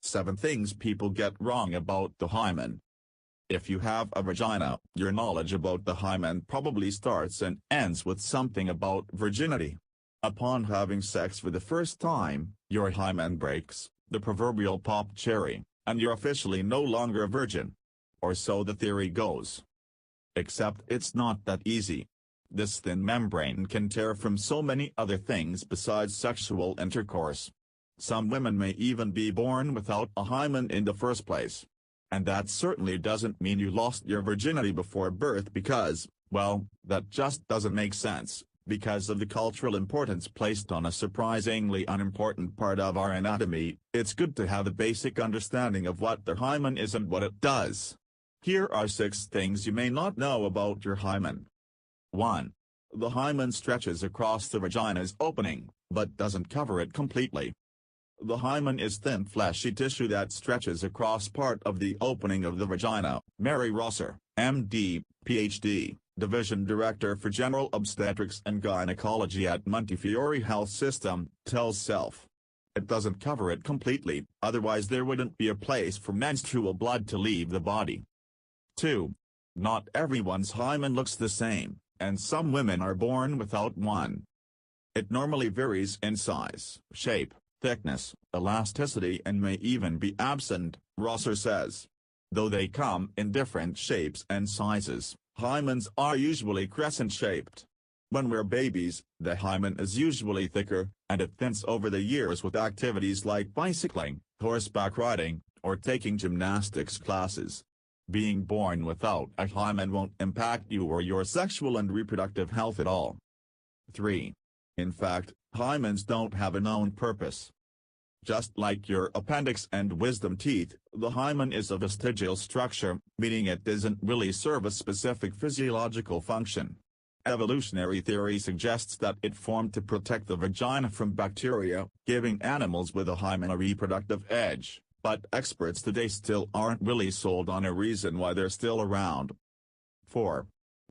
7 Things People Get Wrong About the Hymen. If you have a vagina, your knowledge about the hymen probably starts and ends with something about virginity. Upon having sex for the first time, your hymen breaks, the proverbial pop cherry, and you're officially no longer a virgin. Or so the theory goes. Except it's not that easy. This thin membrane can tear from so many other things besides sexual intercourse. Some women may even be born without a hymen in the first place. And that certainly doesn't mean you lost your virginity before birth because, well, that just doesn't make sense, because of the cultural importance placed on a surprisingly unimportant part of our anatomy. It's good to have a basic understanding of what the hymen is and what it does. Here are 6 things you may not know about your hymen. 1. The hymen stretches across the vagina's opening, but doesn't cover it completely. The hymen is thin fleshy tissue that stretches across part of the opening of the vagina. Mary Rosser, M.D., Ph.D., Division Director for General Obstetrics and Gynecology at Montefiore Health System, tells Self. It doesn't cover it completely, otherwise there wouldn't be a place for menstrual blood to leave the body. 2. Not everyone's hymen looks the same, and some women are born without one. It normally varies in size, shape, thickness, elasticity and may even be absent, Rosser says. Though they come in different shapes and sizes, hymens are usually crescent-shaped. When we're babies, the hymen is usually thicker, and it thins over the years with activities like bicycling, horseback riding, or taking gymnastics classes. Being born without a hymen won't impact you or your sexual and reproductive health at all. 3. In fact, hymens don't have a known purpose. Just like your appendix and wisdom teeth, the hymen is a vestigial structure, meaning it doesn't really serve a specific physiological function. Evolutionary theory suggests that it formed to protect the vagina from bacteria, giving animals with a hymen a reproductive edge, but experts today still aren't really sold on a reason why they're still around. 4.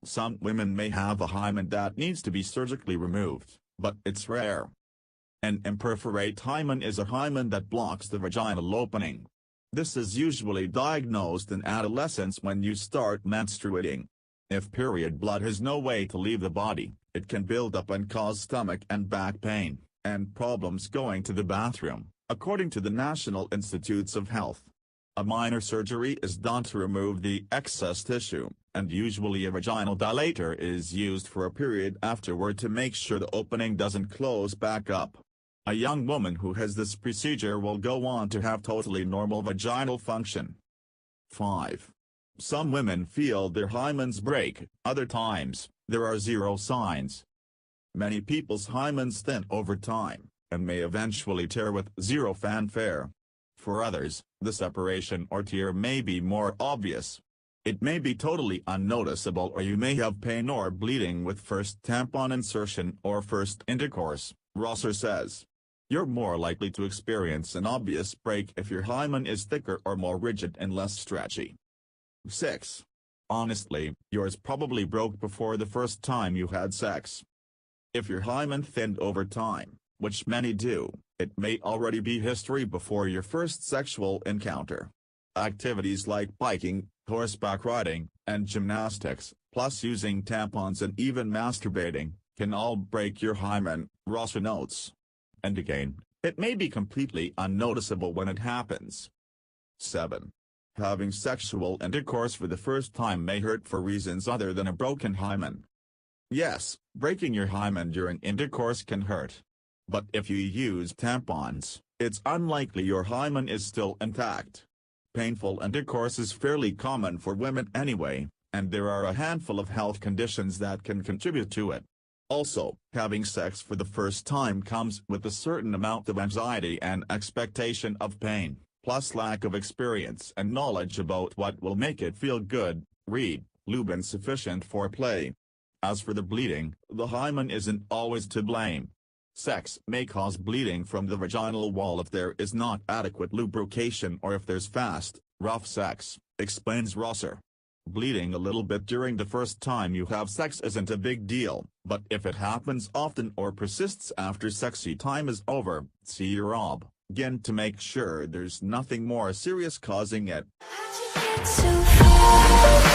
Some women may have a hymen that needs to be surgically removed, but it's rare. An imperforate hymen is a hymen that blocks the vaginal opening. This is usually diagnosed in adolescence when you start menstruating. If period blood has no way to leave the body, it can build up and cause stomach and back pain, and problems going to the bathroom, according to the National Institutes of Health. A minor surgery is done to remove the excess tissue, and usually a vaginal dilator is used for a period afterward to make sure the opening doesn't close back up. A young woman who has this procedure will go on to have totally normal vaginal function. 5. Some women feel their hymens break, other times, there are 0 signs. Many people's hymens thin over time, and may eventually tear with 0 fanfare. For others, the separation or tear may be more obvious. It may be totally unnoticeable, or you may have pain or bleeding with first tampon insertion or first intercourse, Rosser says. You're more likely to experience an obvious break if your hymen is thicker or more rigid and less stretchy. 6. Honestly, yours probably broke before the first time you had sex. If your hymen thinned over time, which many do, it may already be history before your first sexual encounter. Activities like biking, horseback riding, and gymnastics, plus using tampons and even masturbating, can all break your hymen, Rosser notes. And again, it may be completely unnoticeable when it happens. 7. Having sexual intercourse for the first time may hurt for reasons other than a broken hymen. Yes, breaking your hymen during intercourse can hurt. But if you use tampons, it's unlikely your hymen is still intact. Painful intercourse is fairly common for women anyway, and there are a handful of health conditions that can contribute to it. Also, having sex for the first time comes with a certain amount of anxiety and expectation of pain, plus lack of experience and knowledge about what will make it feel good. Read, lube insufficient foreplay. As for the bleeding, the hymen isn't always to blame. Sex may cause bleeding from the vaginal wall if there is not adequate lubrication or if there's fast, rough sex, explains Rosser. Bleeding a little bit during the first time you have sex isn't a big deal, but if it happens often or persists after sexy time is over, see your OB. Again, to make sure there's nothing more serious causing it. How'd you get so far?